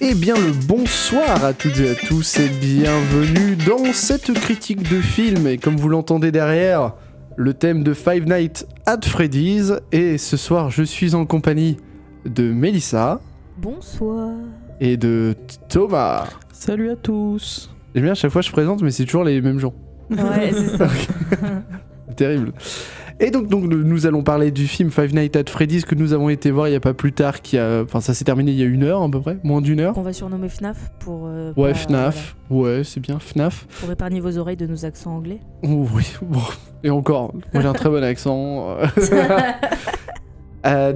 Eh bien le bonsoir à toutes et à tous et bienvenue dans cette critique de film. Et comme vous l'entendez derrière, le thème de Five Nights at Freddy's. Et ce soir je suis en compagnie de Mélissa. Bonsoir. Et de Thomas. Salut à tous. Eh bien à chaque fois je présente mais c'est toujours les mêmes gens. Ouais, c'est ça. C'est terrible. Et donc nous allons parler du film Five Nights at Freddy's que nous avons été voir il n'y a pas plus tard, enfin ça s'est terminé il y a 1 heure à peu près, moins d'1 heure. Qu'on va surnommer FNAF pour... Ouais, FNAF, voilà. Ouais c'est bien, FNAF. Pour épargner vos oreilles de nos accents anglais. Oh, oui, bon, et encore, moi j'ai un très bon accent.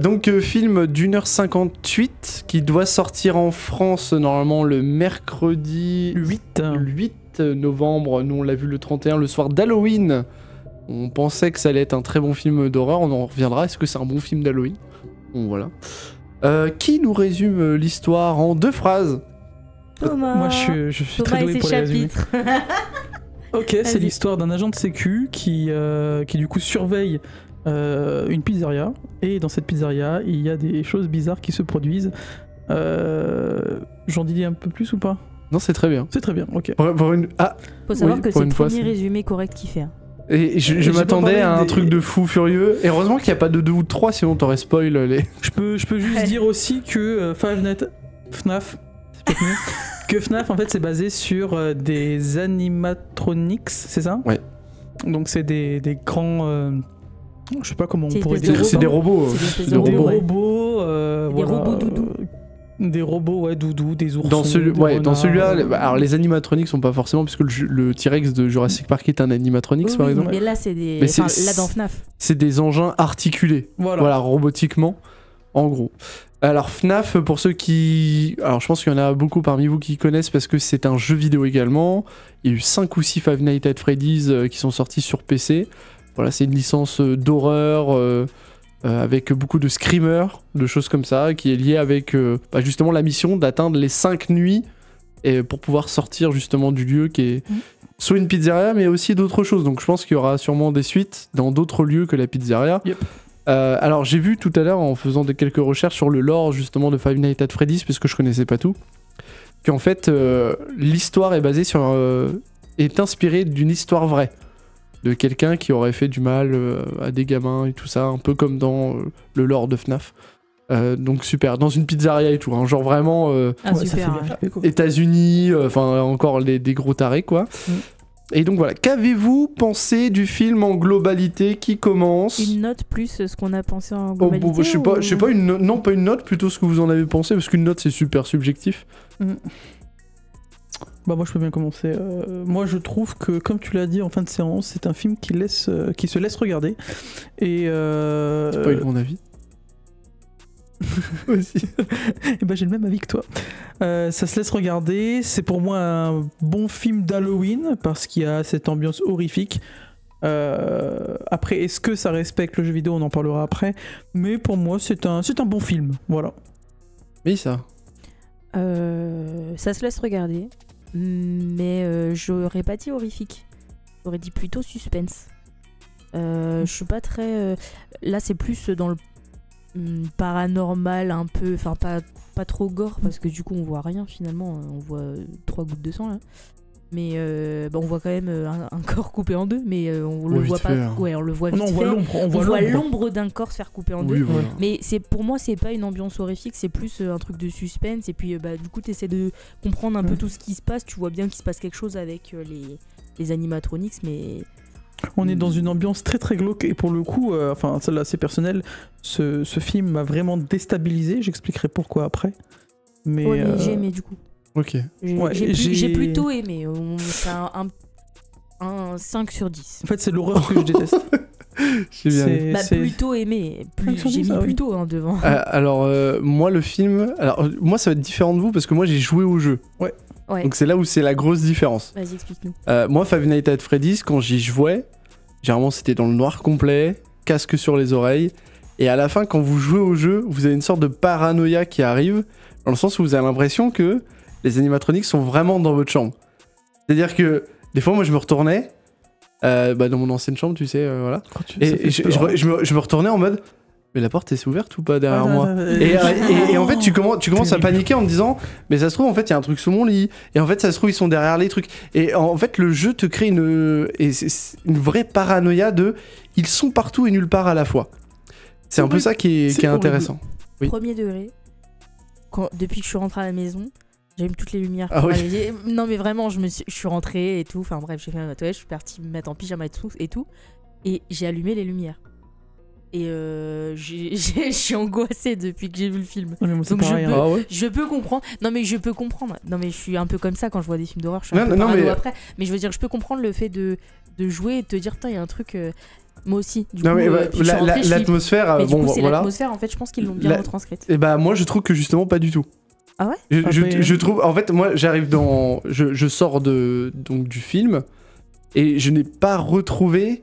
Donc film d'1h58 qui doit sortir en France normalement le mercredi 8 novembre, nous on l'a vu le 31, le soir d'Halloween. On pensait que ça allait être un très bon film d'horreur, on en reviendra. Est-ce que c'est un bon film d'Halloween? Bon, voilà. Qui nous résume l'histoire en 2 phrases? Thomas. Moi je suis Thomas très doué et pour ses les résumer. chapitres. Ok, c'est l'histoire d'un agent de sécu qui du coup surveille une pizzeria. Et dans cette pizzeria, il y a des choses bizarres qui se produisent. J'en dis un peu plus ou pas? Non, c'est très bien. C'est très bien, ok. Faut savoir oui, que pour c'est le une fois, premier c'est- résumé correct qu'il fait. Hein. Et je J'ai pas m'attendais parlé à un des- truc de fou furieux. Et heureusement qu'il n'y a pas de 2 ou de 3, sinon t'aurais spoil les... Je peux juste Ouais. dire aussi que Five Nights FNAF, c'est peut-être mieux, que FNAF en fait c'est basé sur des animatronics, c'est ça? Ouais. Donc c'est des grands... je sais pas comment on C'est pourrait des dire. C'est des robots. C'est des espèces Des de Des robots. robots, Des robots doudous. Des robots, ouais, doudous, des oursons. Dans, des dans renards, celui-là, alors les animatroniques sont pas forcément, puisque le T-Rex de Jurassic Park est un animatronics Oui, par oui, exemple. mais là, c'est des... Mais Enfin, c'est- là, dans FNAF. C'est des engins articulés. Voilà, robotiquement, en gros. Alors FNAF, pour ceux qui... Alors je pense qu'il y en a beaucoup parmi vous qui connaissent parce que c'est un jeu vidéo également. Il y a eu 5 ou 6 Five Nights at Freddy's qui sont sortis sur PC. Voilà, c'est une licence d'horreur avec beaucoup de screamers, de choses comme ça, qui est liée avec justement la mission d'atteindre les 5 nuits et pour pouvoir sortir justement du lieu qui est soit une pizzeria mais aussi d'autres choses. Donc je pense qu'il y aura sûrement des suites dans d'autres lieux que la pizzeria. Yep. Alors j'ai vu tout à l'heure en faisant quelques recherches sur le lore justement de Five Nights at Freddy's puisque je connaissais pas tout, qu'en fait l'histoire est basée sur est inspirée d'une histoire vraie de quelqu'un qui aurait fait du mal à des gamins et tout ça, un peu comme dans le lore de FNAF. Donc super, dans une pizzeria et tout, hein, genre vraiment Ah, Ouais, ça fait super. bien hein. flipper, quoi. États-Unis, enfin encore des gros tarés quoi. Mm. Et donc voilà, qu'avez-vous pensé du film en globalité qui commence? Une note plus ce qu'on a pensé en Oh, globalité. bon, je sais pas non pas une note, plutôt ce que vous en avez pensé, parce qu'une note c'est super subjectif. Bah moi je peux bien commencer. Moi je trouve que comme tu l'as dit en fin de séance, c'est un film qui se laisse regarder. Et C'est pas mon avis. Aussi. et bah j'ai le même avis que toi. Ça se laisse regarder. C'est pour moi un bon film d'Halloween parce qu'il y a cette ambiance horrifique. Après, est-ce que ça respecte le jeu vidéo? On en parlera après. Mais pour moi, c'est un bon film. Voilà. Oui ça. Ça se laisse regarder. Mais j'aurais pas dit horrifique. J'aurais dit plutôt suspense. Je suis pas très... Là, c'est plus dans le paranormal un peu... Enfin, pas trop gore, parce que du coup, on voit rien finalement. On voit 3 gouttes de sang, là. Mais on voit quand même un corps coupé en 2, mais on le Ouais, voit vite pas... fait, hein. Ouais, on le voit vite Non, on fait. voit l'ombre. On voit l'ombre d'un corps se faire couper en 2. Oui, voilà. Mais pour moi, c'est pas une ambiance horrifique, c'est plus un truc de suspense. Et puis, du coup, t'essaies de comprendre un peu tout ce qui se passe. Tu vois bien qu'il se passe quelque chose avec les animatronics, mais On est dans une ambiance très très glauque et pour le coup, enfin celle-là c'est personnel, ce film m'a vraiment déstabilisé, j'expliquerai pourquoi après. Mais, ouais, mais j'ai aimé du coup. Ok. J'ai plutôt aimé. C'est un 5 sur 10. en fait c'est l'horreur que je déteste. J'ai bien aimé. Plutôt aimé. 5 sur J'ai 10, mis ah oui. plutôt devant. Alors moi le film, alors moi ça va être différent de vous parce que moi j'ai joué au jeu. Ouais. Donc c'est là où c'est la grosse différence. Vas-y, explique-nous. Moi Five Nights at Freddy's quand j'y jouais, généralement c'était dans le noir complet, casque sur les oreilles, et à la fin quand vous jouez au jeu, vous avez une sorte de paranoïa qui arrive, dans le sens où vous avez l'impression que les animatroniques sont vraiment dans votre chambre. C'est-à-dire que des fois moi je me retournais, dans mon ancienne chambre tu sais, voilà, Quand tu- ça et fait je peur. me retournais en mode mais la porte est ouverte ou pas derrière moi? Et en fait, tu commences à paniquer en te disant, mais ça se trouve, en fait, il y a un truc sous mon lit. Et en fait, ça se trouve, ils sont derrière les trucs. Et en fait, le jeu te crée une vraie paranoïa de, ils sont partout et nulle part à la fois. C'est un peu ça qui est intéressant. Oui. Premier degré, depuis que je suis rentrée à la maison, j'allume toutes les lumières. Ah oui. Non, mais vraiment, je suis rentrée et tout. Enfin bref, j'ai fait ma toilette, je suis partie me mettre en pyjama et tout. Et j'ai allumé les lumières. Et je suis angoissée depuis que j'ai vu le film. Ouais, donc pareil, je peux comprendre. Non mais je peux comprendre. Non mais je suis un peu comme ça quand je vois des films d'horreur. Je suis un peu parano après. Mais je veux dire, je peux comprendre le fait de jouer et de te dire, putain, il y a un truc. Moi aussi. Du coup, l'atmosphère. C'est l'atmosphère. En fait, je pense qu'ils l'ont bien retranscrite. Et bah moi, je trouve que justement pas du tout. Ah ouais. Je trouve. En fait, moi, j'arrive dans. Je sors du film et je n'ai pas retrouvé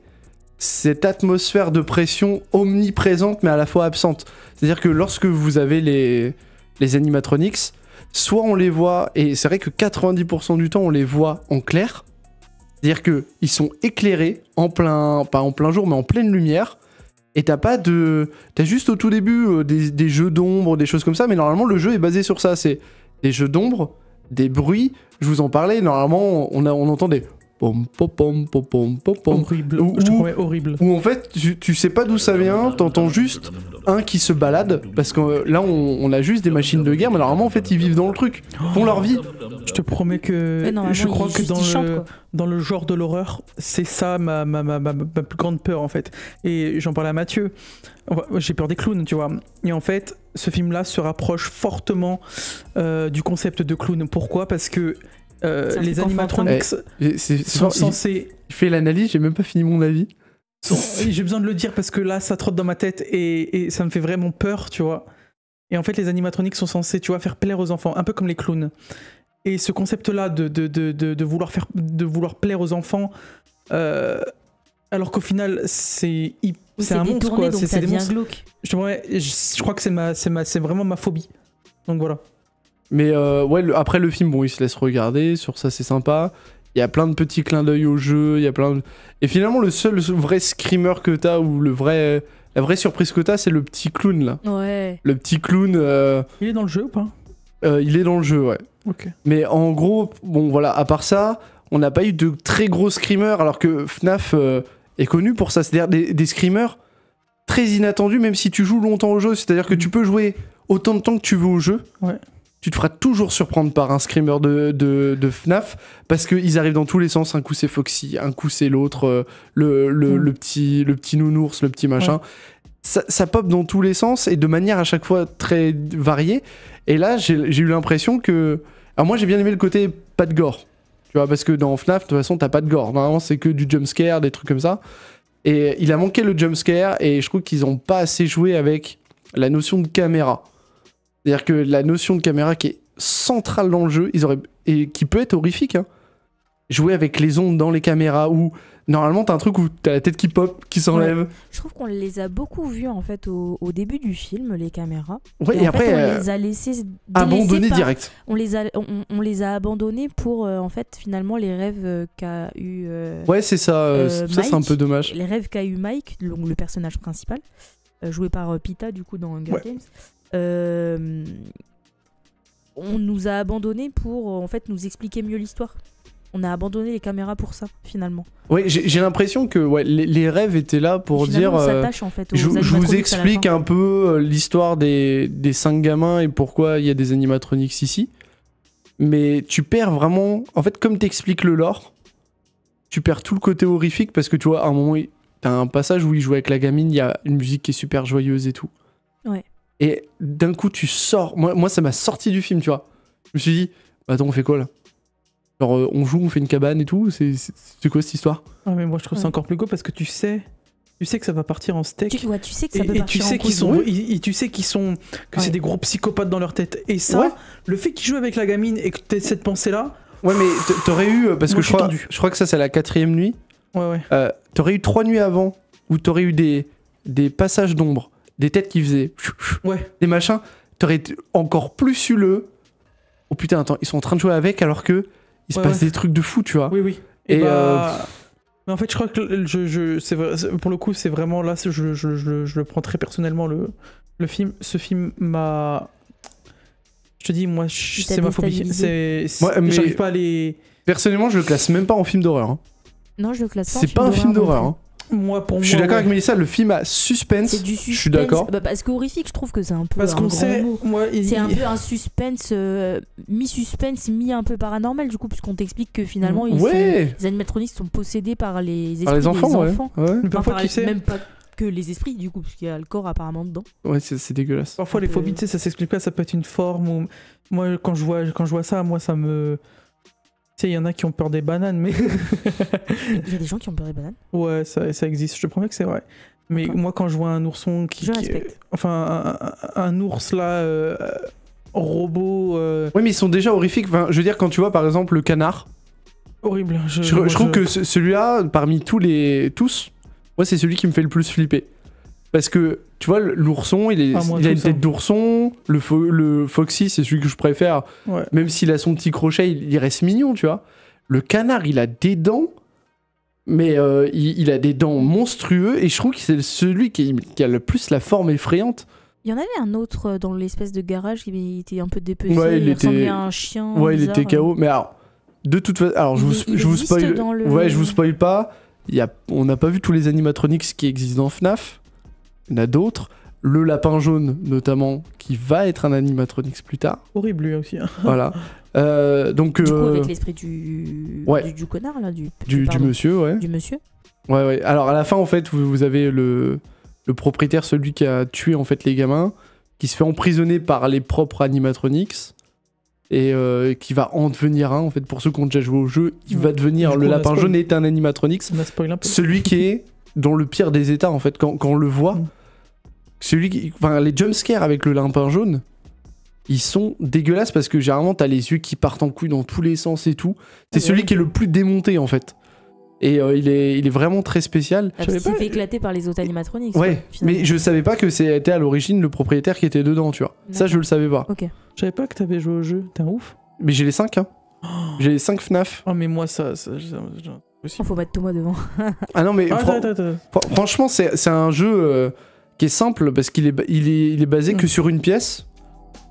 cette atmosphère de pression omniprésente mais à la fois absente. C'est-à-dire que lorsque vous avez les animatronics, soit on les voit, et c'est vrai que 90% du temps on les voit en clair, c'est-à-dire qu'ils sont éclairés pas en plein jour mais en pleine lumière, et t'as juste au tout début des jeux d'ombre, des choses comme ça, mais normalement le jeu est basé sur ça, c'est des jeux d'ombre, des bruits, je vous en parlais, normalement on entend des pom pom pom pom pom pom. Horrible. Je trouvais horrible. Où en fait, tu sais pas d'où ça vient, t'entends juste un qui se balade, parce que là on a juste des machines de guerre, mais normalement en fait ils vivent dans le truc, font leur vie. Je te promets que je crois que dans le genre de l'horreur, c'est ça ma plus grande peur en fait. Et j'en parlais à Mathieu, j'ai peur des clowns, tu vois. Et en fait, ce film-là se rapproche fortement du concept de clown. Pourquoi ? Parce que les animatronics sont censés... Il fait l'analyse, j'ai même pas fini mon avis. J'ai besoin de le dire parce que là, ça trotte dans ma tête et ça me fait vraiment peur, tu vois. Et en fait, les animatronics sont censés, tu vois, faire plaire aux enfants, un peu comme les clowns. Et ce concept-là de vouloir plaire aux enfants, alors qu'au final, c'est un monstre, quoi. C'est des monstres. Glauque. Je crois que c'est vraiment ma phobie. Donc voilà. Mais après le film, bon, il se laisse regarder, sur ça c'est sympa. Il y a plein de petits clins d'œil au jeu, il y a plein de... Et finalement, le seul vrai screamer que t'as, ou la vraie surprise que t'as, c'est le petit clown, là. Ouais. Le petit clown... Il est dans le jeu ou pas ? Il est dans le jeu, ouais. Ok. Mais en gros, bon voilà, à part ça, on n'a pas eu de très gros screamers, alors que FNAF est connu pour ça. C'est-à-dire des screamers très inattendus, même si tu joues longtemps au jeu. C'est-à-dire que tu peux jouer autant de temps que tu veux au jeu. Ouais. Tu te feras toujours surprendre par un screamer de FNAF, parce qu'ils arrivent dans tous les sens. Un coup c'est Foxy, un coup c'est l'autre, le petit nounours, le petit machin. Ouais. Ça pop dans tous les sens et de manière à chaque fois très variée. Et là, j'ai eu l'impression que... Alors moi, j'ai bien aimé le côté pas de gore. Tu vois, parce que dans FNAF, de toute façon, t'as pas de gore. Normalement, c'est que du jumpscare, des trucs comme ça. Et il a manqué le jumpscare, et je trouve qu'ils ont pas assez joué avec la notion de caméra. C'est-à-dire que la notion de caméra qui est centrale dans le jeu, et qui peut être horrifique, hein. Jouer avec les ondes dans les caméras, où normalement t'as un truc où t'as la tête qui pop, qui s'enlève. Ouais. Je trouve qu'on les a beaucoup vus en fait au début du film, les caméras. Ouais, et après on les a laissés abandonnés direct. On les a abandonnés pour en fait finalement les rêves qu'a eu. Ouais, c'est ça. Ça Mike, c'est un peu dommage. Les rêves qu'a eu Mike, le personnage principal, joué par Pita du coup dans Hunger Games. On nous a abandonnés pour en fait nous expliquer mieux l'histoire. On a abandonné les caméras pour ça, finalement. Oui, j'ai l'impression que les rêves étaient là pour dire... On s'attache, en fait, aux je vous explique un peu l'histoire des 5 gamins et pourquoi il y a des animatronics ici. Mais tu perds vraiment... En fait, comme t'expliques le lore, tu perds tout le côté horrifique parce que tu vois, à un moment, t'as un passage où il joue avec la gamine, il y a une musique qui est super joyeuse et tout. Ouais. Et d'un coup, tu sors... Moi, ça m'a sorti du film, tu vois. Je me suis dit, attends, on fait quoi, là ? Genre, on joue, on fait une cabane et tout, c'est quoi cette histoire? Ah mais moi je trouve ça encore plus cool parce que tu sais que ça va partir en steak. Tu sais que ça peut partir en couille. Tu sais que c'est des gros psychopathes dans leur tête. Et ça, le fait qu'ils jouent avec la gamine et que t'aies cette pensée-là... Ouais mais t'aurais eu, parce que je crois que ça c'est la 4e nuit. Ouais. T'aurais eu 3 nuits avant où t'aurais eu des passages d'ombre, des têtes qui faisaient... des machins. T'aurais encore plus eu le... Oh putain, attends, ils sont en train de jouer avec alors que... Il se passe des trucs de fou, tu vois. Oui. Et Mais en fait, je crois que c'est vrai, pour le coup, c'est vraiment là, je le prends très personnellement, le film. Ce film m'a... Je te dis, moi, c'est ma phobie. J'arrive pas à les... Personnellement, je le classe même pas en film d'horreur. Hein. Non, je le classe pas. C'est pas un film d'horreur. Hein. Je suis d'accord avec Mélissa, le film a suspense. C'est du suspense. Je suis d'accord. Bah, parce qu'horrifique, je trouve que c'est un peu. Parce qu'on sait. C'est un peu un suspense, mi-suspense, mi-un peu paranormal, du coup, puisqu'on t'explique que finalement, les animatroniques sont possédés par les esprits des enfants. Ouais. Mais parfois, tu sais. Même pas que les esprits, du coup, parce qu'il y a le corps apparemment dedans. Ouais, c'est dégueulasse. Parfois, les phobies, tu sais, ça s'explique pas, ça peut être une forme. Ou... Moi, quand je vois ça, moi, ça me. Tu sais, il y en a qui ont peur des bananes, mais... Il y a des gens qui ont peur des bananes? Ouais, ça existe, je te promets que c'est vrai. Mais moi, quand je vois un ourson qui... Je respecte. Enfin, un ours, là, robot... Oui, mais ils sont déjà horrifiques. Enfin, je veux dire, quand tu vois, par exemple, le canard... Horrible. Je trouve que celui-là, parmi tous, moi, c'est celui qui me fait le plus flipper. Parce que, tu vois, l'ourson, il a une tête d'ourson. Le Foxy, c'est celui que je préfère. Ouais. Même s'il a son petit crochet, il reste mignon, tu vois. Le canard, il a des dents, mais il a des dents monstrueux. Et je trouve que c'est celui qui a le plus la forme effrayante. Il y en avait un autre dans l'espèce de garage qui était un peu dépecé. Ouais, il ressemblait à un chien. Ouais, bizarre. Il était KO. Mais alors, de toute façon... Alors, je vous spoil... Ouais, je vous spoil pas. On n'a pas vu tous les animatronics qui existent dans FNAF. Il y en a d'autres. Le lapin jaune, notamment, qui va être un animatronics plus tard. Horrible, lui aussi. Hein. Voilà. Donc, du coup, avec l'esprit du connard, là. Du monsieur, ouais. Du monsieur. Ouais. Alors, à la fin, en fait, vous avez le propriétaire, celui qui a tué, en fait, les gamins, qui se fait emprisonner par les propres animatronics, et qui va en devenir un, en fait. Pour ceux qui ont déjà joué au jeu, il va devenir... Le lapin jaune est un animatronics. On a spoilé un peu. Celui qui est... dans le pire des états en fait quand on le voit les jumpscares avec le lapin jaune ils sont dégueulasses parce que généralement t'as les yeux qui partent en couille dans tous les sens et tout c'est celui qui est le plus démonté en fait et il est vraiment très spécial. Il s'est fait éclater par les autres animatronics. Ouais, mais je savais pas que c'était à l'origine le propriétaire qui était dedans, tu vois. Ça je le savais pas. Ok. Je savais pas que t'avais joué au jeu, t'es un ouf. Mais j'ai les 5 hein. J'ai les 5 FNAF. Oh mais moi ça faut mettre Thomas devant. Ah non mais franchement c'est un jeu qui est simple parce qu'il est basé que sur une pièce.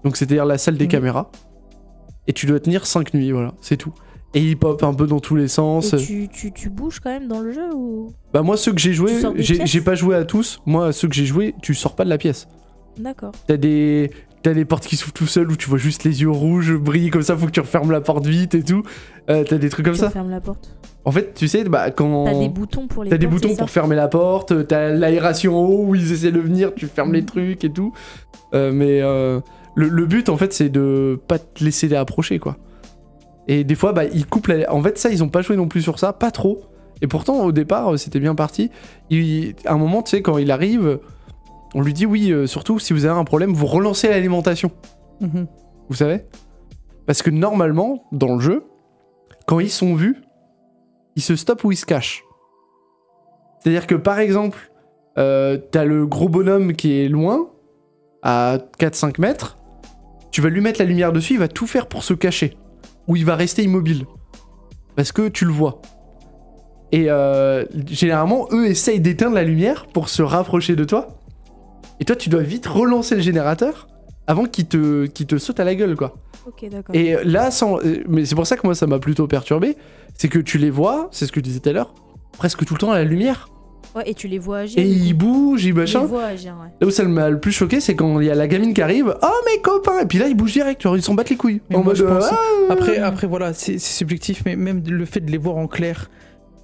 Donc c'est-à-dire la salle des caméras. Et tu dois tenir 5 nuits, voilà, c'est tout. Et il pop un peu dans tous les sens. Et tu bouges quand même dans le jeu ou... Bah moi ceux que j'ai joué, j'ai pas joué à tous. Moi ceux que j'ai joué, tu sors pas de la pièce. D'accord. T'as des portes qui s'ouvrent tout seul où tu vois juste les yeux rouges briller comme ça, faut que tu refermes la porte vite et tout. T'as des trucs comme ça. Tu refermes la porte. En fait, tu sais, quand... T'as des boutons pour les portes. T'as des boutons pour fermer la porte, t'as l'aération en haut où ils essaient de venir, tu fermes les trucs et tout. Mais le but, en fait, c'est de pas te laisser approcher, quoi. Et des fois, ils coupent En fait, ça, ils ont pas joué non plus sur ça, pas trop. Et pourtant, au départ, c'était bien parti. À un moment, tu sais, quand il arrive, on lui dit, oui, surtout, si vous avez un problème, vous relancez l'alimentation. Vous savez ? Parce que normalement, dans le jeu, quand ils sont vus, ils se stoppent ou ils se cachent. C'est-à-dire que par exemple, t'as le gros bonhomme qui est loin, à 4-5 mètres, tu vas lui mettre la lumière dessus, il va tout faire pour se cacher. Ou il va rester immobile. Parce que tu le vois. Et généralement, eux essayent d'éteindre la lumière pour se rapprocher de toi. Et toi, tu dois vite relancer le générateur avant qu'il te saute à la gueule, quoi. Ok, d'accord. Et là, mais c'est pour ça que moi, ça m'a plutôt perturbé. C'est que tu les vois, c'est ce que je disais tout à l'heure, presque tout le temps à la lumière. Ouais, et tu les vois agir. Et ils bougent, ils machin. Tu les vois agir, ouais. Là où ça m'a le plus choqué, c'est quand il y a la gamine qui arrive. Oh, mes copains! Et puis là, ils bougent direct, ils s'en battent les couilles. En mode, je pense. Après, voilà, c'est subjectif, mais même le fait de les voir en clair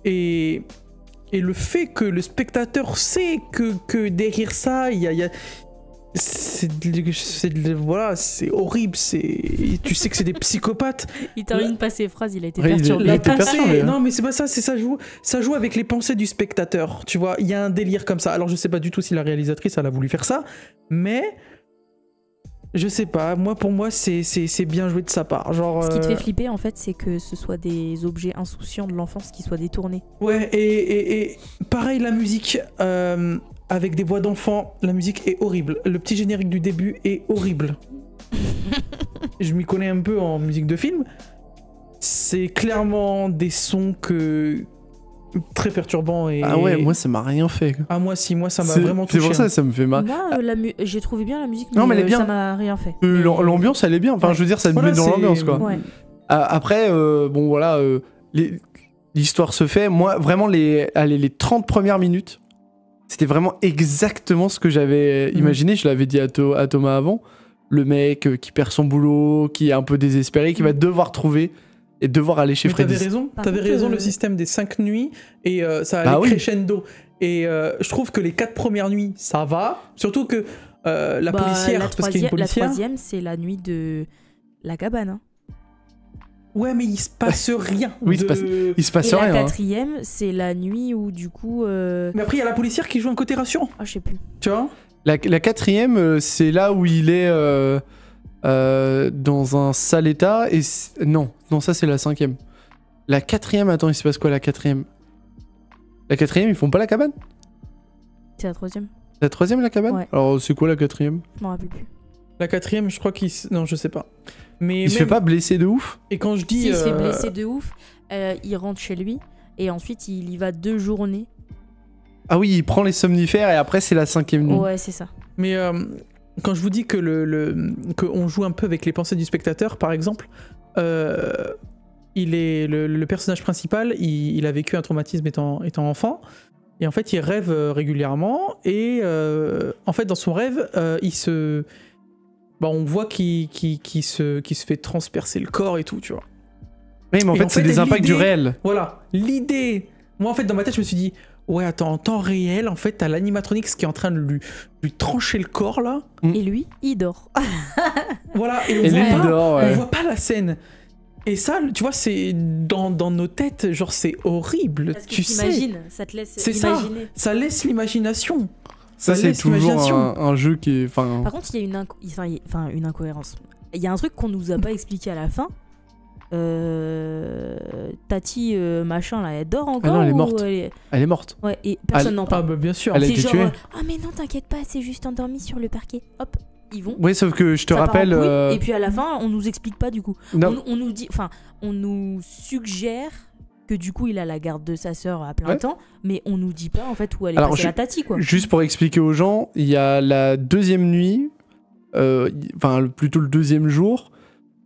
et le fait que le spectateur sait que derrière ça, il y a voilà, c'est horrible, tu sais que c'est des psychopathes. Il termine pas ses phrases, il a été perturbé. Non mais c'est pas ça, ça joue avec les pensées du spectateur, tu vois, il y a un délire comme ça. Alors je sais pas du tout si la réalisatrice elle a voulu faire ça, mais je sais pas, pour moi c'est bien joué de sa part. Genre, ce qui te fait flipper en fait, c'est que ce soit des objets insouciants de l'enfance qui soient détournés. Ouais, et pareil la musique, avec des voix d'enfants, la musique est horrible. Le petit générique du début est horrible. Je m'y connais un peu en musique de film. C'est clairement des sons que très perturbant. Et... Ah ouais, moi ça m'a rien fait. Quoi. Ah moi si, moi ça m'a vraiment touché. C'est pour ça que ça me fait mal. Moi, j'ai trouvé bien la musique, non, mais elle est bien. Ça m'a rien fait. L'ambiance elle est bien, enfin je veux dire ça me met dans l'ambiance quoi. Ouais. Après, bon voilà, l'histoire se fait. Moi vraiment les 30 premières minutes, c'était vraiment exactement ce que j'avais imaginé, je l'avais dit à Thomas avant. Le mec qui perd son boulot, qui est un peu désespéré, qui va devoir trouver et devoir aller chez Freddy. T'avais raison, le système des 5 nuits, et ça allait crescendo. Et je trouve que les 4 premières nuits, ça va. Surtout que la policière, parce qu'il y a une policière... La troisième, c'est la nuit de la cabane. Hein. Ouais, mais il se passe rien. Oui, il se passe rien. Et la quatrième, c'est la nuit où du coup... Mais après, il y a la policière qui joue un côté rassurant. Ah, je sais plus. Tu vois ? La quatrième, c'est là où il est dans un sale état. Et non, ça c'est la 5e. La 4e, attends, il se passe quoi la 4e ? La 4e, ils font pas la cabane ? C'est la 3e. La 3e, la cabane ? Ouais. Alors c'est quoi la 4e ? Je m'en rappelle plus. La 4e, je crois qu'il... Non, je sais pas. Mais il se fait pas blesser de ouf ? Et quand je dis... Si, il se fait blesser de ouf, il rentre chez lui. Et ensuite, il y va 2 journées. Ah oui, il prend les somnifères et après c'est la 5e nuit. Ouais, c'est ça. Mais quand je vous dis que qu'on joue un peu avec les pensées du spectateur, par exemple, le personnage principal, il a vécu un traumatisme étant enfant, et en fait il rêve régulièrement, et en fait dans son rêve, on voit qu'il se fait transpercer le corps et tout, tu vois. Oui, mais en fait c'est des impacts du réel. Voilà, l'idée... Moi en fait dans ma tête je me suis dit... Ouais, attends, en temps réel, en fait, t'as l'animatronics qui est en train de lui trancher le corps, là. Et lui, il dort. Voilà, et on voit pas la scène. Et ça, tu vois, c'est dans nos têtes, genre, c'est horrible. Parce que tu t'imagines, ça te laisse imaginer. Ça laisse l'imagination. Ça c'est toujours un jeu qui est... Par contre, il y a une incohérence. Il y a un truc qu'on nous a pas expliqué à la fin. Tati machin là, elle dort encore. Ah non, elle est morte. Elle est morte. Ouais, et personne n'en parle. Ah bah bien sûr. Elle a été tuée. Ah mais non, t'inquiète pas, c'est juste endormi sur le parquet. Hop, ils vont. Oui, sauf que je te rappelle. Et puis à la fin, on nous explique pas du coup. On nous dit, enfin, on nous suggère que du coup il a la garde de sa sœur à plein temps, mais on nous dit pas en fait où elle est passée la Tati quoi. Juste pour expliquer aux gens, il y a la 2e nuit, plutôt le 2e jour.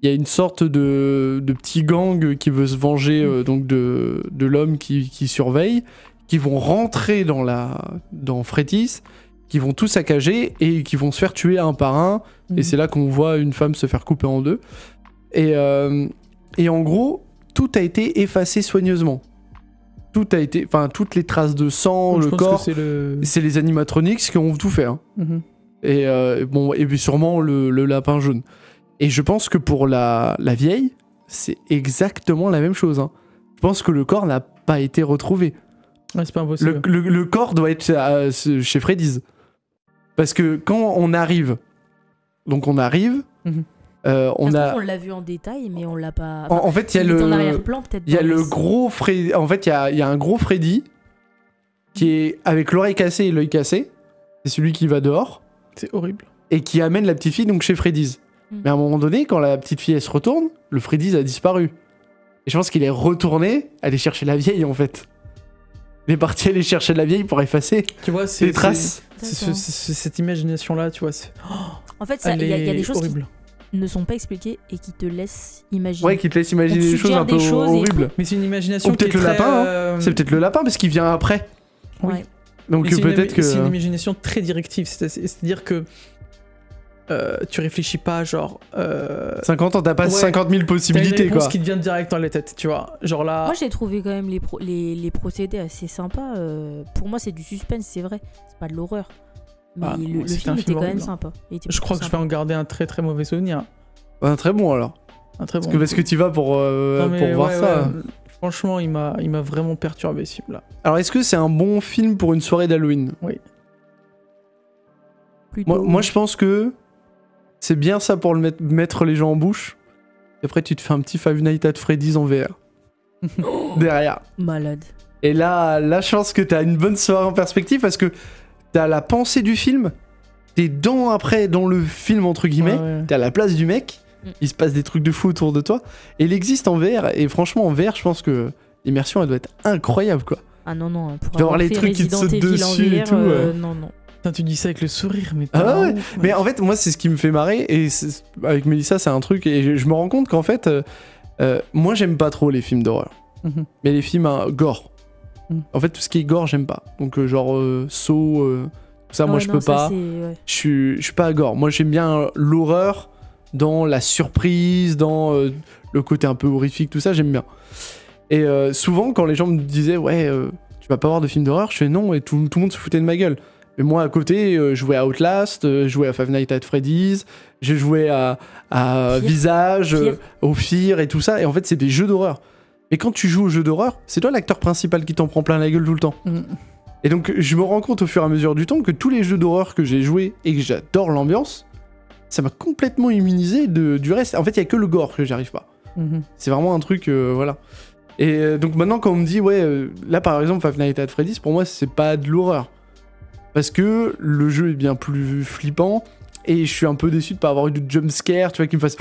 Il y a une sorte de petit gang qui veut se venger donc de l'homme qui surveille, qui vont rentrer dans Freddy's, qui vont tout saccager et qui vont se faire tuer un par un. Et c'est là qu'on voit une femme se faire couper en 2. Et en gros, tout a été effacé soigneusement. Tout a été, toutes les traces de sang, le corps, c'est les animatronics qui ont tout fait. Hein. Et puis sûrement le lapin jaune. Et je pense que pour la vieille, c'est exactement la même chose. Hein. Je pense que le corps n'a pas été retrouvé. Ouais, c'est pas impossible. Le corps doit être chez Freddy's. Parce que quand on arrive... Donc on arrive... On l'a vu en détail, mais on l'a pas... En fait, il y a le... en arrière-plan, peut-être. Il y a le gros Freddy... En fait, il y a un gros Freddy qui est avec l'oreille cassée et l'œil cassé. C'est celui qui va dehors. C'est horrible. Et qui amène la petite fille donc chez Freddy's. Mais à un moment donné, quand la petite fille elle se retourne, le Freddy's a disparu. Et je pense qu'il est retourné aller chercher la vieille en fait. Il est parti aller chercher la vieille pour effacer les traces. C'est cette imagination-là, tu vois. En fait, il y a des choses qui ne sont pas expliquées et qui te laissent imaginer. Ouais, qui te laissent imaginer des choses un peu horribles. Mais c'est une imagination peut-être le lapin. C'est peut-être le lapin parce qu'il vient après. Oui. Donc peut-être que... C'est une imagination très directive. C'est-à-dire que tu réfléchis pas genre 50 ans, t'as pas 50 000 possibilités quoi. Ce qui te vient direct dans la tête, tu vois. Genre là. Moi j'ai trouvé quand même les procédés assez sympas. Pour moi c'est du suspense, c'est vrai. C'est pas de l'horreur. Mais le film était quand même sympa. Je crois que je vais en garder un très très mauvais souvenir. Un très bon alors. Un très bon. Parce que tu vas pour voir ça. Ouais. Franchement, il m'a vraiment perturbé ce film là. Alors est-ce que c'est un bon film pour une soirée d'Halloween ? Oui. Moi je pense que c'est bien ça pour mettre les gens en bouche. Et après, tu te fais un petit Five Nights at Freddy's en VR. Derrière. Malade. Et là, je pense que t'as une bonne soirée en perspective parce que t'as la pensée du film. T'es dans le film, entre guillemets. Ouais. T'es à la place du mec. Il se passe des trucs de fou autour de toi. Et il existe en VR. Et franchement, en VR, je pense que l'immersion, elle doit être incroyable, quoi. Ah non, non, pour Genre avoir les fait trucs qui te Resident sautent Evil en dessus et VR, tout, non, non. Putain, tu dis ça avec le sourire, mais Ah pas ouais. ouf, Mais en fait, moi, c'est ce qui me fait marrer. Et avec Mélissa, c'est un truc. Et je me rends compte qu'en fait, moi, j'aime pas trop les films d'horreur. Mhm. Mais les films gore. En fait, tout ce qui est gore, j'aime pas. Donc, genre, Saw, tout ça, moi, je peux pas. Ouais. Je suis pas gore. Moi, j'aime bien l'horreur dans la surprise, dans le côté un peu horrifique, tout ça, j'aime bien. Et souvent, quand les gens me disaient, ouais, tu vas pas voir de film d'horreur, je fais non, et tout le monde se foutait de ma gueule. Mais moi, à côté, je jouais à Outlast, je jouais à Five Nights at Freddy's, j'ai joué à Fear. Visage, Fear. au Fear et tout ça. Et en fait, c'est des jeux d'horreur. Mais quand tu joues aux jeux d'horreur, c'est toi l'acteur principal qui t'en prend plein la gueule tout le temps. Et donc, je me rends compte au fur et à mesure du temps que tous les jeux d'horreur que j'ai joués et que j'adore l'ambiance, ça m'a complètement immunisé du reste. En fait, il y a que le gore que j'arrive pas. C'est vraiment un truc, voilà. Et donc maintenant, quand on me dit, ouais, là par exemple, Five Nights at Freddy's, pour moi, c'est pas de l'horreur. Parce que le jeu est bien plus flippant. Et je suis un peu déçu de pas avoir eu de jumpscare, tu vois, qui me fasse.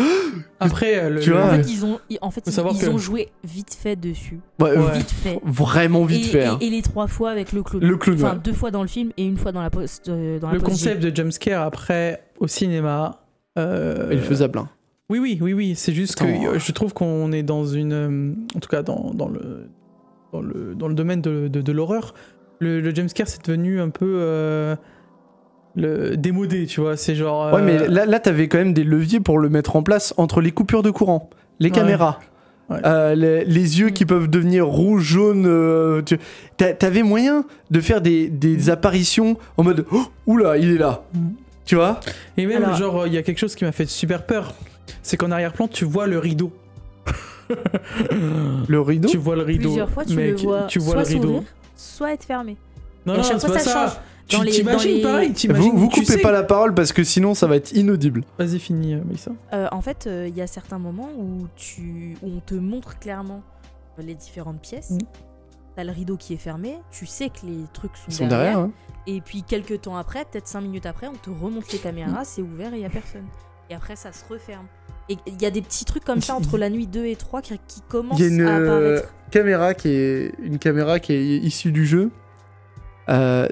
Après, Tu vois, En ouais. fait, ils ont joué vite fait dessus. Ouais, Vite fait. Vraiment vite fait. Hein. Et les 3 fois avec le clown. Le clown, Enfin, ouais. 2 fois dans le film et 1 fois dans la post. le concept de jumpscare après au cinéma. Il est faisable. Hein. Oui. C'est juste Attends. que je trouve qu'on est dans une. En tout cas, dans le domaine de l'horreur. Le jumpscare, c'est devenu un peu. Le démodé, tu vois, c'est genre. Ouais, mais là t'avais quand même des leviers pour le mettre en place entre les coupures de courant, les caméras, les yeux qui peuvent devenir rouge, jaune. T'avais moyen de faire des apparitions en mode oula, il est là. Tu vois. Et même, Alors- genre, il y a quelque chose qui m'a fait super peur. C'est qu'en arrière-plan, tu vois le rideau. Le rideau. Tu vois le rideau. Plusieurs fois, tu mec, le vois tu vois soit le rideau. s'ouvrir, soit être fermé. Non, Et à chaque c'est fois, pas ça ça. change. Dans les- T'imagines dans les- pareil, t'imagines. Vous tu coupez sais. pas la parole parce que sinon ça va être inaudible. Vas-y, finis, Mélissa. En fait, il y a certains moments où on te montre clairement les différentes pièces. T'as le rideau qui est fermé, tu sais que les trucs Ils sont sont derrière. Hein. Et puis quelques temps après, peut-être 5 minutes après, on te remonte les caméras, c'est ouvert et il y a personne. Et après, ça se referme. Et il y a des petits trucs comme ça entre la nuit 2 et 3 qui commencent Il y a une à apparaître. caméra qui est issue du jeu.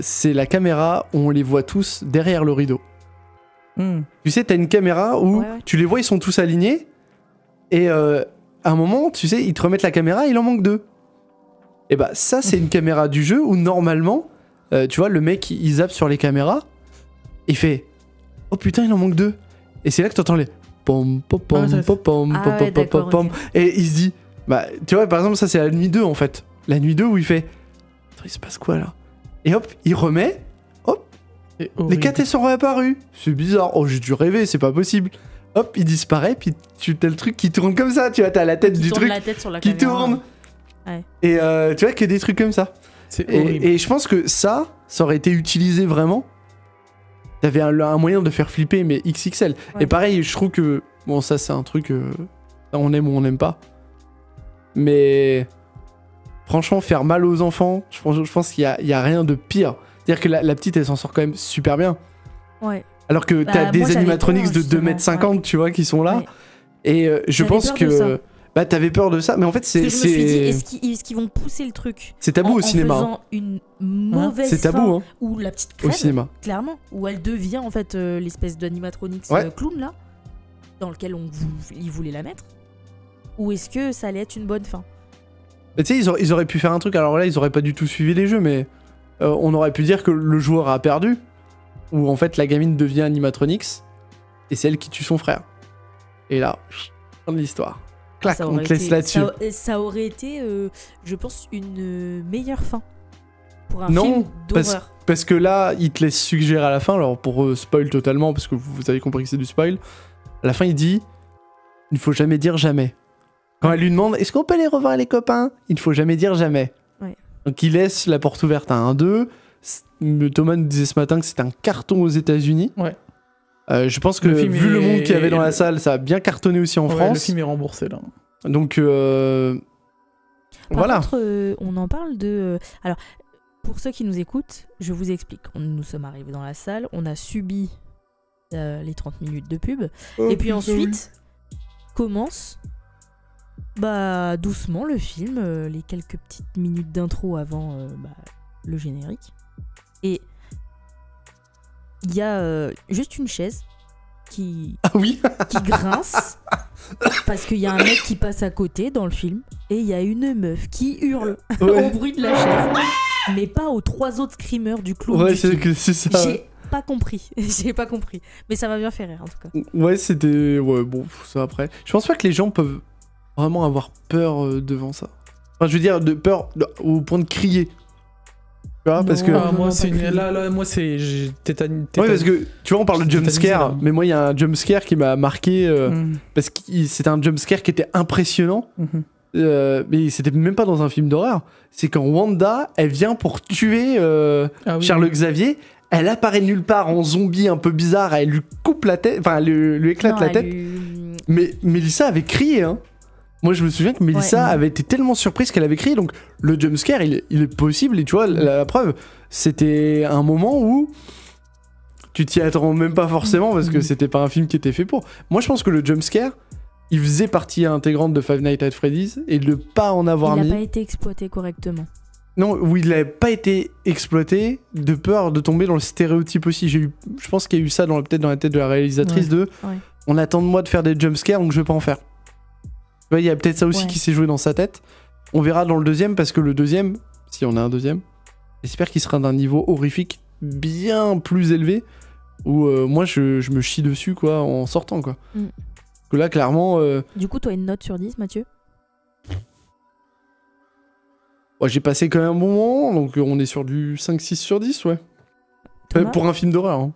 C'est la caméra où on les voit tous derrière le rideau. Tu sais, t'as une caméra où Ouais. tu les vois, ils sont tous alignés. Et à un moment, tu sais, ils te remettent la caméra, il en manque 2. Et bah ça, c'est une caméra du jeu où normalement, tu vois, le mec, il zappe sur les caméras. Il fait « Oh putain, il en manque 2 !» Et c'est là que t'entends les « pom, pom, pom, pom, pom, Ah ouais, pom, pom, d'accord, pom. ok. » Et il se dit bah, tu vois, par exemple, ça, c'est la nuit 2, en fait. La nuit 2 où il fait « Attends, il se passe quoi, là ?» Et hop, il remet. Les 4 sont réapparus. C'est bizarre. Oh, j'ai dû rêver, c'est pas possible. Hop, il disparaît, puis t'as le truc qui tourne comme ça. Tu vois, t'as la tête Qui du tourne truc la tête sur la qui caméra. tourne. Ouais. Et tu vois, que des trucs comme ça. C'est horrible. Et je pense que ça aurait été utilisé vraiment. T'avais un moyen de faire flipper, mais XXL. Ouais. Et pareil, je trouve que. Bon, ça, c'est un truc. On aime ou on n'aime pas. Mais. Franchement, faire mal aux enfants, je pense qu'il y a rien de pire. C'est-à-dire que la petite, elle s'en sort quand même super bien. Ouais. Alors que Bah, t'as moi, des j'avais animatronics peur, de justement, 2m50, tu vois, qui sont là. Ouais. Et je J'avais pense peur de que. ça. Bah, t'avais peur de ça, mais en fait, Parce que je me suis dit, est-ce qu'ils vont pousser le truc c'est tabou au cinéma. En hein. faisant une mauvaise C'est tabou, fin hein, où la petite au crève, cinéma. clairement, où elle devient en fait l'espèce d'animatronics Ouais. clown là, dans lequel ils voulaient la mettre. Ou est-ce que ça allait être une bonne fin? Mais tu sais, ils auraient pu faire un truc, alors là, ils auraient pas du tout suivi les jeux, mais on aurait pu dire que le joueur a perdu, ou en fait, la gamine devient animatronics, et c'est elle qui tue son frère. Et là, fin de l'histoire. Clac, Ça on aurait te laisse été- là-dessus. Ça aurait été, je pense, une meilleure fin pour un Non, film parce- d'horreur. Parce que là, il te laisse suggérer à la fin, alors pour spoil totalement, parce que vous avez compris que c'est du spoil, à la fin, il dit « Il ne faut jamais dire jamais ». Quand elle lui demande « Est-ce qu'on peut aller revoir les copains ?» Il ne faut jamais dire jamais. Ouais. Donc il laisse la porte ouverte à un 2. Thomas nous disait ce matin que c'est un carton aux États-Unis. Ouais. Je pense que Le film vu le monde qu'il y avait dans la est- salle, ça a bien cartonné aussi en Ouais, France. le film est remboursé là. Donc Par voilà. contre, on en parle de... alors, pour ceux qui nous écoutent, je vous explique. Nous sommes arrivés dans la salle, on a subi les 30 minutes de pub, et puis ensuite commence Bah, doucement le film, les quelques petites minutes d'intro avant le générique. Et il y a juste une chaise qui grince parce qu'il y a un mec qui passe à côté dans le film et il y a une meuf qui hurle au bruit de la chaise, mais pas aux 3 autres screamers du clown. Ouais, c'est ça. J'ai pas compris, mais ça m'a bien fait rire en tout cas. Ouais, c'était bon, ça après. Je pense pas que les gens peuvent vraiment avoir peur devant ça. Enfin, je veux dire de peur au point de crier. Tu vois, parce que moi c'est j'ai tétanisé. Ouais, parce que tu vois, on parle de jumpscare, mais moi il y a un jumpscare qui m'a marqué parce que c'était un jumpscare qui était impressionnant. Mais c'était même pas dans un film d'horreur. C'est quand Wanda, elle vient pour tuer Charles Xavier. Elle apparaît nulle part en zombie un peu bizarre, elle lui coupe la tête, enfin elle lui éclate la tête. Mais Mélissa avait crié, hein. Moi je me souviens que Mélissa avait été tellement surprise qu'elle avait crié, donc le jumpscare il est possible, et tu vois, la preuve, c'était un moment où tu t'y attends même pas forcément parce que c'était pas un film qui était fait pour. Moi je pense que le jumpscare, il faisait partie intégrante de Five Nights at Freddy's, et de ne pas en avoir mis... Il n'a pas été exploité correctement. Non, oui, il n'a pas été exploité de peur de tomber dans le stéréotype aussi. Je pense qu'il y a eu ça peut-être dans la tête de la réalisatrice on attend de moi de faire des jumpscares, donc je vais pas en faire. Tu vois, il y a peut-être ça aussi qui s'est joué dans sa tête. On verra dans le deuxième, parce que le deuxième, si on a un deuxième, j'espère qu'il sera d'un niveau horrifique bien plus élevé, où moi je me chie dessus quoi en sortant quoi. Parce que là clairement... Du coup, toi, une note sur 10, Mathieu? J'ai passé quand même un bon moment, donc on est sur du 5-6 sur 10, ouais. Pour un film d'horreur. Hein.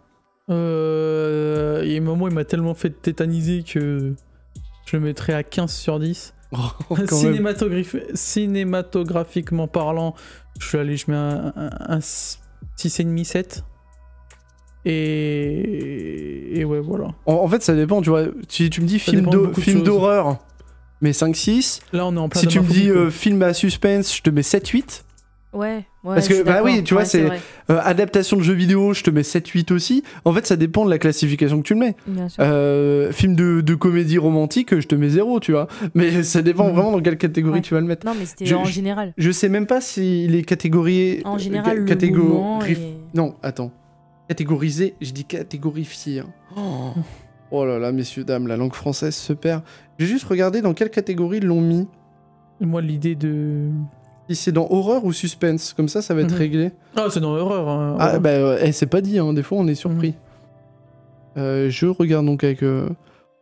Il y a un moment, il m'a tellement fait tétaniser que je le mettrais à 15 sur 10. Cinématographiquement parlant, je mets un 6,5, 7. Et ouais, voilà. En fait, ça dépend, tu vois. Si tu me dis film d'horreur, mais 5-6. Là, on est en plein. Si tu me dis film à suspense, je te mets 7-8. Ouais. Parce que, bah oui, tu vois, c'est adaptation de jeux vidéo, je te mets 7-8 aussi. En fait, ça dépend de la classification que tu le mets. Bien sûr. Film de comédie romantique, je te mets 0, tu vois. Mais ça dépend vraiment dans quelle catégorie tu vas le mettre. Non, mais c'était en général. Je sais même pas s'il est catégorié. En général, Non, attends. Catégorisé, je dis catégorifié. Hein. Oh là là, messieurs, dames, la langue française se perd. J'ai juste regardé dans quelle catégorie ils l'ont mis. Moi, l'idée de... Si c'est dans horreur ou suspense, comme ça va être réglé. Ah, c'est dans horreur. Hein, ah, bah, c'est pas dit, hein, des fois on est surpris. Je regarde donc avec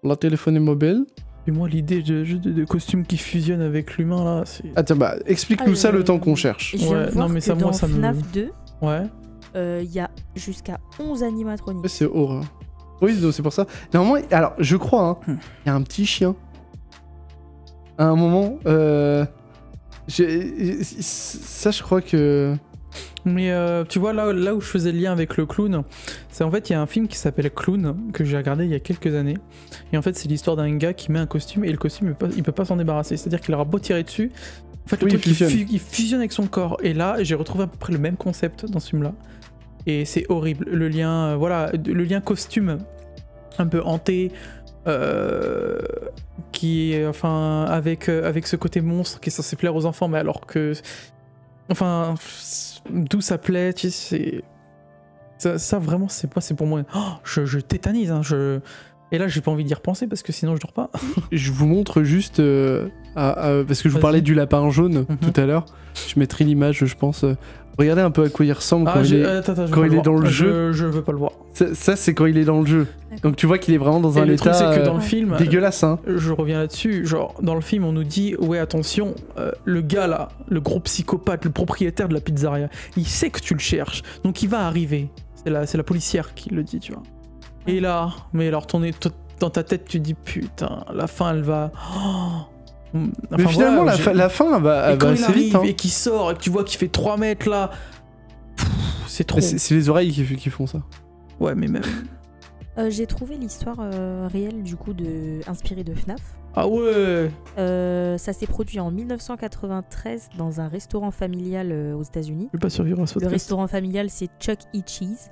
la téléphone mobile. Et moi, l'idée de costume qui fusionne avec l'humain, là, c'est... Attends, bah, explique-nous ça le temps qu'on cherche. Je viens de voir que dans FNAF 2, ouais. Il y a jusqu'à 11 animatroniques. C'est horreur. Oui, c'est pour ça. Normalement, alors, je crois, il y a un petit chien. À un moment, ça, je crois que... Mais tu vois, là où je faisais le lien avec le clown, c'est en fait, il y a un film qui s'appelle Clown, que j'ai regardé il y a quelques années. Et en fait, c'est l'histoire d'un gars qui met un costume, et le costume, il peut pas s'en débarrasser. C'est-à-dire qu'il aura beau tirer dessus, en fait, le truc, il fusionne avec son corps. Et là, j'ai retrouvé à peu près le même concept dans ce film-là. Et c'est horrible. Le lien, le lien costume, un peu hanté, qui est, enfin, avec ce côté monstre qui est censé plaire aux enfants, mais alors que... Enfin, d'où ça plaît, tu sais, ça vraiment, c'est pour moi... Oh, je tétanise, hein, Et là, j'ai pas envie d'y repenser, parce que sinon je dors pas. Je vous montre juste... parce que je vous parlais du lapin jaune tout à l'heure. Je mettrai l'image, je pense... Regardez un peu à quoi il ressemble quand il est dans le jeu. Je veux pas le voir. Ça, c'est quand il est dans le jeu. Donc tu vois qu'il est vraiment dans un état truc, c'est que dans le film, dégueulasse. Hein. Je reviens là-dessus. Genre, dans le film, on nous dit, ouais, attention, le gars là, le gros psychopathe, le propriétaire de la pizzeria, il sait que tu le cherches. Donc il va arriver. C'est la policière qui le dit, tu vois. Et là, mais alors, dans ta tête, tu dis, putain, la fin, elle va... Enfin, mais finalement, voilà, la fin va assez vite. Hein. Et qui sort, et que tu vois qu'il fait 3 mètres là. C'est trop. C'est les oreilles qui font ça. Ouais, mais même. J'ai trouvé l'histoire réelle du coup inspirée de FNAF. Ah ouais. Ça s'est produit en 1993 dans un restaurant familial aux États-Unis. Je vais pas survivre à ce podcast. Le restaurant familial, c'est Chuck E. Cheese.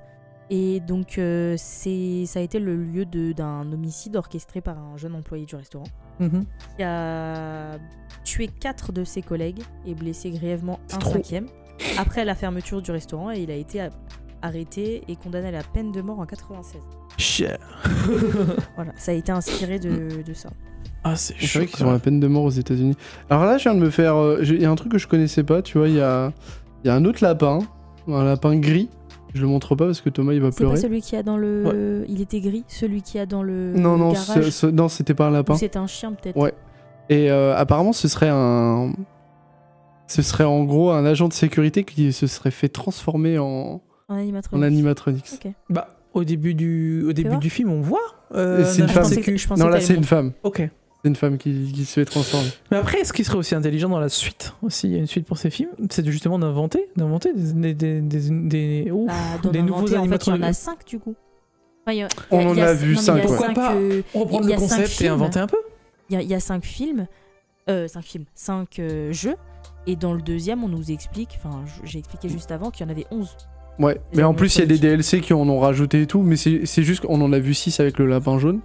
Et donc, ça a été le lieu d'un homicide orchestré par un jeune employé du restaurant qui a tué 4 de ses collègues et blessé grièvement un 5e après la fermeture du restaurant, et il a été arrêté et condamné à la peine de mort en 96. Voilà, ça a été inspiré de ça. Ah, c'est vrai qu'ils ont la peine de mort aux États-Unis. Alors là, je viens de me faire. Il y a un truc que je connaissais pas, tu vois. Il y a un autre lapin, un lapin gris. Je le montre pas parce que Thomas il va pleurer. C'est pas celui qui a dans le. Ouais. Il était gris, celui qui a dans le. Non, garage. Non, c'était pas un lapin. C'était un chien peut-être. Ouais. Et apparemment, ce serait en gros un agent de sécurité qui se serait fait transformer en animatronics. Okay. Bah, au début du film, on voit. C'est une femme. Non, là, c'est une femme. Ok. C'est une femme qui se fait transformer. Mais après, ce qui serait aussi intelligent dans la suite, aussi, il y a une suite pour ces films, c'est justement d'inventer des nouveaux animatroniques. En fait, il y en a 5 du coup. Enfin, on en a vu 5. Pourquoi pas reprendre le concept et inventer un peu. Il y a 5 films, 5 jeux, et dans le deuxième, on nous explique, enfin, j'ai expliqué juste avant qu'il y en avait 11. Ouais, mais en plus, il y a des DLC qui en ont rajouté et tout, mais c'est juste qu'on en a vu 6 avec le lapin jaune.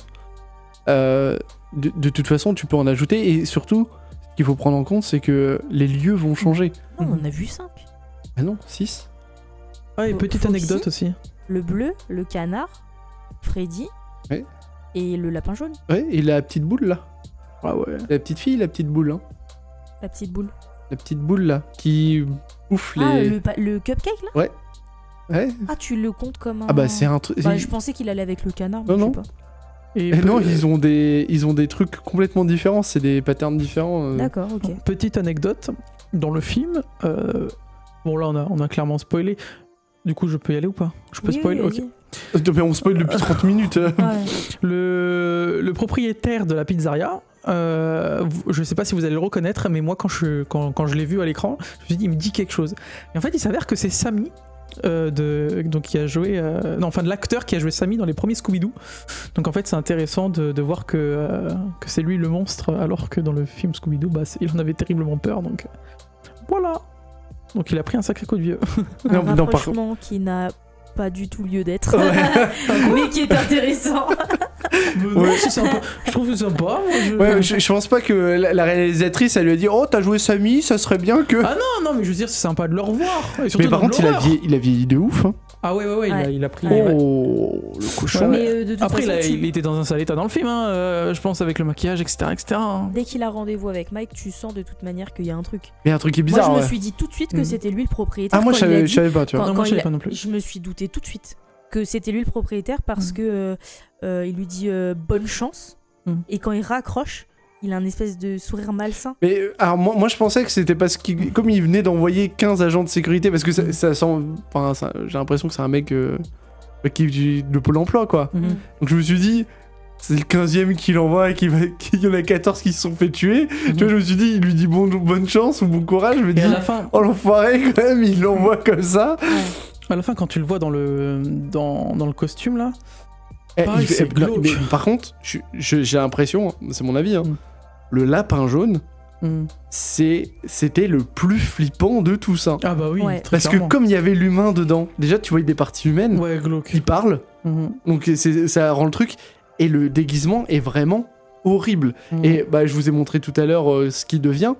De toute façon, tu peux en ajouter, et surtout, ce qu'il faut prendre en compte, c'est que les lieux vont changer. Non, on en a vu 5. Ah non, 6. Ah, et petite anecdote aussi. Le bleu, le canard, Freddy, et le lapin jaune. Ouais, et la petite boule là. Ah ouais. La petite fille, la petite boule. Hein. La petite boule. La petite boule là, qui bouffe les... le cupcake là. Ouais. Ah, tu le comptes comme un... Ah bah c'est un truc... je pensais qu'il allait avec le canard, mais non, je sais pas. Et non, ils ont des trucs complètement différents, c'est des patterns différents. D'accord, ok. Petite anecdote, dans le film, bon là on a clairement spoilé, du coup je peux y aller ou pas? Je peux spoiler? Ok. Mais on spoil depuis 30 minutes. Ouais. Le propriétaire de la pizzeria, je sais pas si vous allez le reconnaître, mais moi quand je l'ai vu à l'écran, je me suis dit il me dit quelque chose. Et en fait il s'avère que c'est Sammy. Donc qui a joué de l'acteur qui a joué Sammy dans les premiers Scooby-Doo. Donc en fait c'est intéressant de voir que c'est lui le monstre, alors que dans le film Scooby-Doo il en avait terriblement peur, donc voilà. Donc il a pris un sacré coup de vieux. Un rapprochement qui n'a pas du tout lieu d'être, mais qui est intéressant. Ouais, c'est sympa. Je trouve que c'est sympa. Je pense pas que la réalisatrice elle lui a dit oh t'as joué Sammy, ça serait bien que... Ah non mais je veux dire c'est sympa de le revoir. Mais par contre il a vieilli de ouf. Hein. Ah ouais. Il a pris... le cochon. Mais après il était dans un sale état dans le film, je pense, avec le maquillage, etc. Dès qu'il a rendez-vous avec Mike, tu sens de toute manière qu'il y a un truc. Mais un truc qui est bizarre. Moi je me suis dit tout de suite que c'était lui le propriétaire. Ah moi je savais pas, tu vois. Moi je savais pas non plus. Je me suis douté tout de suite que c'était lui le propriétaire parce que il lui dit bonne chance, et quand il raccroche il a un espèce de sourire malsain. Mais alors moi je pensais que c'était parce qu'il, comme il venait d'envoyer 15 agents de sécurité, parce que ça sent, enfin j'ai l'impression que c'est un mec qui de Pôle emploi quoi. Donc je me suis dit c'est le 15e qu'il envoie et qu'il y en a 14 qui se sont fait tuer. Tu vois, je me suis dit il lui dit bonne chance ou bon courage, je me dis à la fin, oh l'enfoiré quand même, il l'envoie comme ça. À la fin quand tu le vois dans le costume là, mais par contre, j'ai l'impression, c'est mon avis, le lapin jaune, c'était le plus flippant de tout ça. Ah bah oui, parce que comme il y avait l'humain dedans, déjà tu voyais des parties humaines, qui parlent, donc ça rend le truc, et le déguisement est vraiment horrible. Et bah je vous ai montré tout à l'heure ce qu'il devient.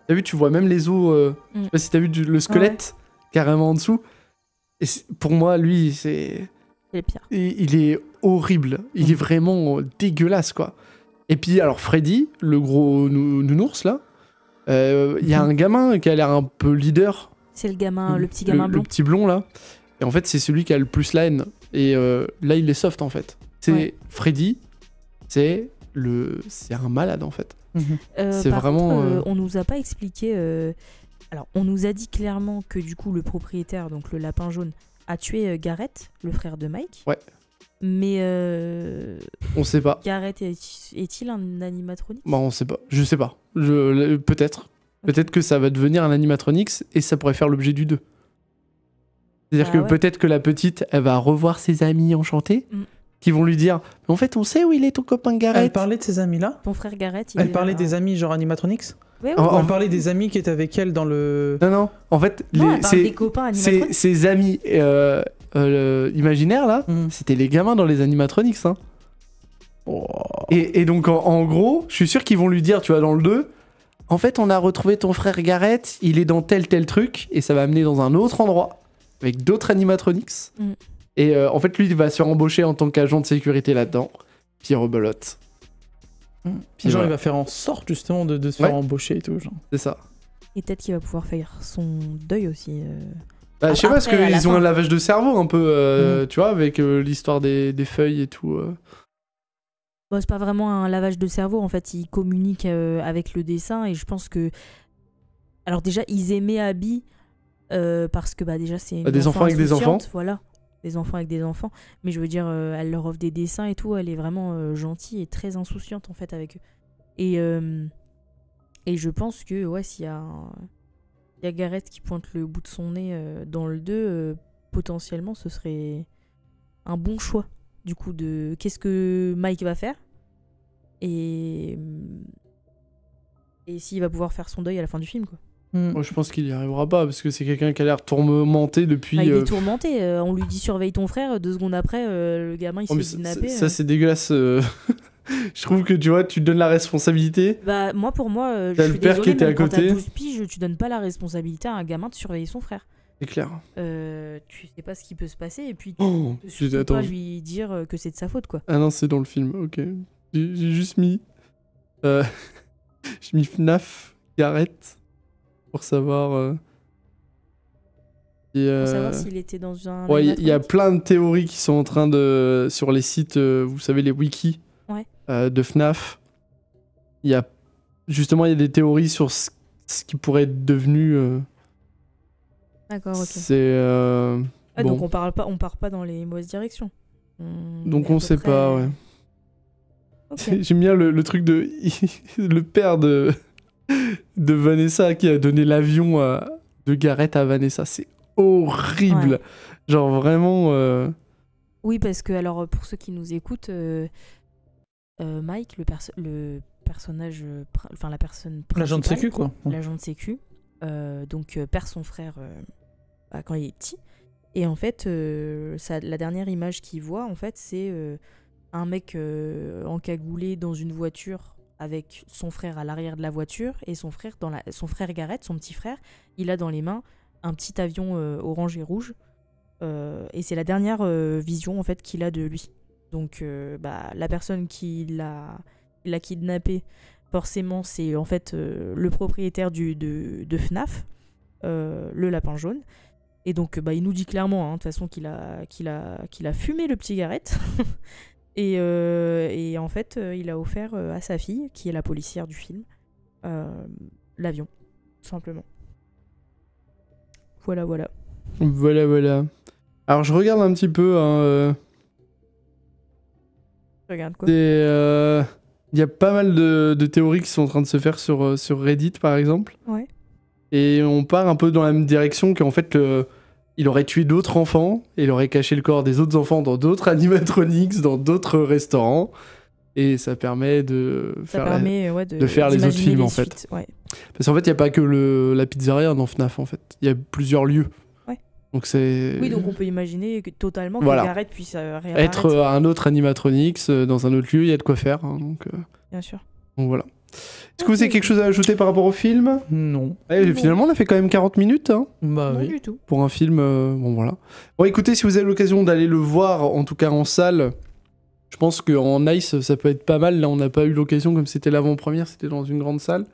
T'as vu, tu vois même les os, je sais pas si t'as vu le squelette carrément en dessous. Et pour moi, lui, c'est le pire. Il est horrible. Il est vraiment dégueulasse, quoi. Et puis, alors, Freddy, le gros nounours, là, il y a un gamin qui a l'air un peu leader. C'est le gamin, le petit gamin blond. Le petit blond, là. Et en fait, c'est celui qui a le plus la haine. Et là, il est soft, en fait. Freddy, c'est un malade, en fait. C'est vraiment... Contre, on nous a pas expliqué... Alors, on nous a dit clairement que, du coup, le propriétaire, donc le lapin jaune, a tué Garrett, le frère de Mike. Ouais. Mais on sait pas. Garrett est-il un animatronique? Bah on sait pas. Je sais pas. Peut-être. Okay. Peut-être que ça va devenir un animatronics et ça pourrait faire l'objet du 2. C'est-à-dire que peut-être que la petite, elle va revoir ses amis enchantés qui vont lui dire mais en fait on sait où il est ton copain Garrett. Elle parlait de ses amis là? Ton frère Garrett. Elle parlait des amis genre animatronics? Oui. Elle parlait des amis qui étaient avec elle dans le... Non. En fait, elle parle des copains animatronics. Ses amis... imaginaire là, c'était les gamins dans les animatronics. Hein. Oh. Et donc en gros, je suis sûr qu'ils vont lui dire, tu vois, dans le 2, en fait on a retrouvé ton frère Gareth, il est dans tel truc, et ça va amener dans un autre endroit, avec d'autres animatronics. Et en fait lui il va se faire embaucher en tant qu'agent de sécurité là-dedans, puis rebelote. Puis genre il va faire en sorte justement de se faire embaucher et tout. Genre. C'est ça. Et peut-être qu'il va pouvoir faire son deuil aussi. Bah, je sais pas, parce qu'ils ont un lavage de cerveau un peu, tu vois, avec l'histoire des feuilles et tout. Bon, c'est pas vraiment un lavage de cerveau, en fait, ils communiquent avec le dessin et je pense que... Alors déjà, ils aimaient Abby parce que bah, déjà c'est une des enfants avec des enfants. Voilà, des enfants avec des enfants. Mais je veux dire, elle leur offre des dessins et tout, elle est vraiment gentille et très insouciante en fait avec eux. Et je pense que ouais, s'il y a Gareth qui pointe le bout de son nez dans le 2, potentiellement ce serait un bon choix. Du coup, de qu'est-ce que Mike va faire et s'il va pouvoir faire son deuil à la fin du film, quoi. Moi, je pense qu'il y arrivera pas parce que c'est quelqu'un qui a l'air tourmenté depuis. Il est tourmenté. On lui dit surveille ton frère. 2 secondes après, le gamin il se fait kidnapper. Ça, c'est dégueulasse. Je trouve que tu vois, tu donnes la responsabilité. Bah moi, pour moi, t'as le père qui était à côté. Quand t'as 12 piges, tu donnes pas la responsabilité à un gamin de surveiller son frère. C'est clair. Tu sais pas ce qui peut se passer et puis tu peux pas lui dire que c'est de sa faute, quoi. Ah non, c'est dans le film, ok. J'ai juste mis... j'ai mis FNAF, Gareth, pour savoir... Pour savoir s'il était dans un... Ouais, il y a plein de théories qui sont en train de... Sur les sites, vous savez, les wikis de FNAF. Justement, il y a des théories sur ce qui pourrait être devenu... D'accord, ok. C'est bon. Donc on part pas dans les mauvaises directions. Donc on sait pas, ouais. Okay. J'aime bien le truc de le père de Vanessa qui a donné l'avion de Gareth à Vanessa. C'est horrible. Ouais. Genre vraiment. Oui, parce que alors pour ceux qui nous écoutent, Mike, le personnage, enfin la personne principale, l'agent de sécu quoi. L'agent de sécu. Donc perd son frère quand il est petit et en fait la dernière image qu'il voit en fait c'est un mec encagoulé dans une voiture avec son frère à l'arrière de la voiture et son frère Gareth, son petit frère, il a dans les mains un petit avion orange et rouge et c'est la dernière vision en fait qu'il a de lui. Donc la personne qui l'a kidnappé, forcément, c'est en fait le propriétaire de FNAF, le lapin jaune. Et donc, il nous dit clairement, de toute façon, qu'il a fumé le petit Gareth. et en fait, il a offert à sa fille, qui est la policière du film, l'avion, tout simplement. Voilà. Voilà. Alors, je regarde un petit peu. Regarde quoi. Il y a pas mal de théories qui sont en train de se faire sur Reddit, par exemple. Ouais. Et on part un peu dans la même direction qu'en fait, il aurait tué d'autres enfants, et il aurait caché le corps des autres enfants dans d'autres animatronics, dans d'autres restaurants. Et ça permet de faire les autres films, en fait. Ouais. Parce qu'en fait, il n'y a pas que la pizzeria dans FNAF, en fait. Il y a plusieurs lieux. Donc c'est... Oui, donc on peut imaginer totalement que Gareth puisse réapparaître. Être un autre animatronics dans un autre lieu, il y a de quoi faire. Hein, donc, bien sûr. Donc voilà. Est-ce que vous avez quelque chose à ajouter par rapport au film ? Non. Finalement, on a fait quand même 40 minutes. Hein, non du tout. Pour un film, bon voilà. Bon écoutez, si vous avez l'occasion d'aller le voir, en tout cas en salle, je pense qu'en Nice, ça peut être pas mal. Là, on n'a pas eu l'occasion, comme c'était l'avant-première, c'était dans une grande salle.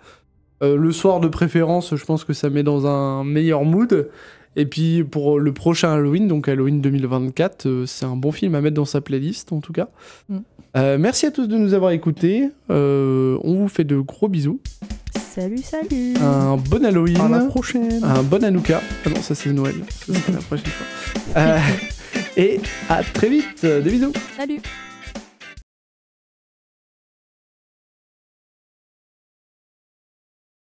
Le soir de préférence, je pense que ça met dans un meilleur mood. Et puis pour le prochain Halloween, donc Halloween 2024, c'est un bon film à mettre dans sa playlist en tout cas. Merci à tous de nous avoir écoutés. On vous fait de gros bisous. Salut. Un bon Halloween. À la prochaine. Un bon Hanouka. Ah non, ça c'est Noël. Ça c'est la prochaine fois. Et à très vite. Des bisous. Salut.